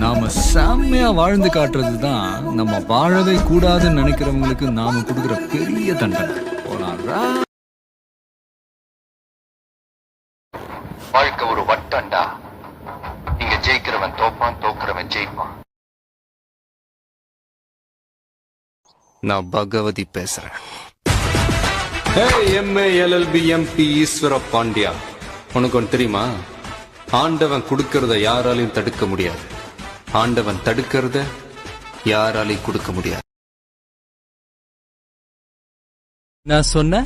நாம செம்மையா வாழ்ந்து காட்டுறது தான் நம்ம வாழவே கூடாதுன்னு நினைக்கிறவங்களுக்கு நாம கொடுக்குற பெரிய தண்டனை. போனாரா வாழ்க்கை ஒரு வட்டண்டா. இங்க ஜெயிக்கிறவன் தோப்பான், தோக்குறவன் ஜெயிப்பான். நான் பகவதி பேசுறேன். MALLB MP ஈஸ்வர பாண்டியா, உனக்கு ஒன்று தெரியுமா? ஆண்டவன் கொடுக்கறத யாராலையும் தடுக்க முடியாது, ஆண்டவன் தடுக்கிறத யாராலையும் கொடுக்க முடியாது. நான் சொன்ன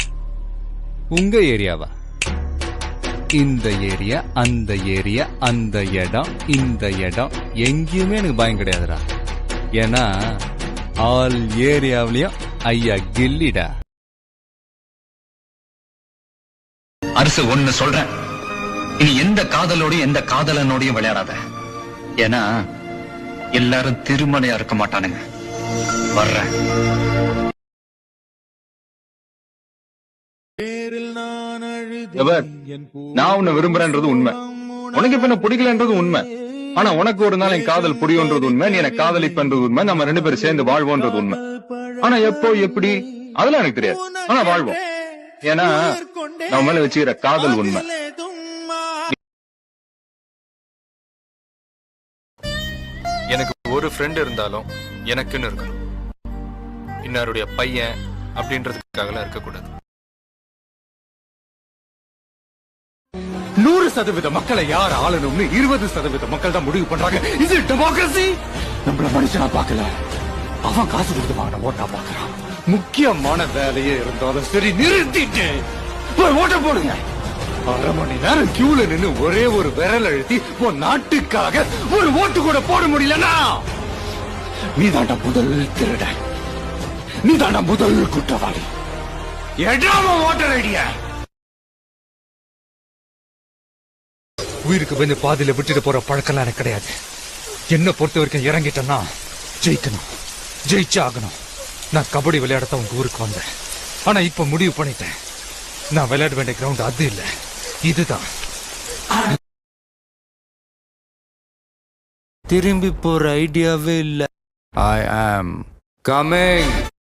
உங்க ஏரியாவா? இந்த ஏரியா, அந்த ஏரியா, அந்த இடம், இந்த இடம் எங்கேயுமே எனக்கு பயம் கிடையாதுடா. ஏன்னா ஆல் ஏரியாவிலையும் ஐயா கில்லிடா. அரசு ஒண்ணு சொல்றேன், இனி எந்த காதலோடையும் எந்த காதலனோடையும் விளையாடாத. ஏன்னா எல்லாரும் திருமலையா இருக்க மாட்டானுங்க. வர்றேன். நான் உன்னை விரும்புறேன்றது உண்மை, உனக்கு இப்ப என்ன பிடிக்கலன்றது உண்மை. ஆனா உனக்கு ஒரு நாள் என் காதல் புரியும்ன்றது உண்மை, நீ எனக்கு காதலிப்பன்றது உண்மை, நம்ம 2 பேரும் சேர்ந்து வாழ்வோன்றது உண்மை. ஆனா எப்போ எப்படி அதெல்லாம் எனக்கு தெரியாது, ஆனா வாழ்வோம். ஏன்னா நம்ம மேல வச்சுக்கிற காதல் உண்மை. எனக்கு ஒரு ஃப்ரெண்ட் இருந்தாலும் எனக்குன்னு இருக்கணும், இன்னாருடைய பையன் அப்படின்றதுக்காகலாம் இருக்கக்கூடாது. 100% மக்களை யார் ஆளணும்னு 20% மக்கள் தான் முடிவு பண்றாங்க. இது டெமோக்ரசி. நம்மள மனுஷனா பார்க்கல, அவன் காசு கொடுத்து வாங்கின ஓட்டா பாக்குறான். முக்கியமான வேலையே இருந்தாலும் சரி நிறுத்திட்டு போய் ஓட்ட போடுங்க. 1/2 மணி நேரம் கியூல நின்னு ஒரே ஒரு விரல் அழுத்தி உன் நாட்டுக்காக ஒரு ஓட்டு கூட போட முடியலனா நீ தாண்டா முதல் திருட, நீ தாண்டா முதல் குற்றவாளி. எடாம ஓட்டர் ஐடியா. உயிருக்கு வந்து பாதியில விட்டுட்டு போற பழக்கம் எனக்கு கிடையாது. என்ன பொறுத்த வரைக்கும் இறங்கிட்டேன்னா ஜெயிக்கணும், ஜெயிச்சே ஆகணும். நான் கபடி விளையாடத்தான் உங்க ஊருக்கு வந்தேன், ஆனா இப்ப முடிவு பண்ணிட்டேன், நான் விளையாட வேண்டிய கிரவுண்ட் அது இல்ல, இதுதான். திரும்பி போற ஐடியாவே இல்ல. ஐ ஆம் கமிங்.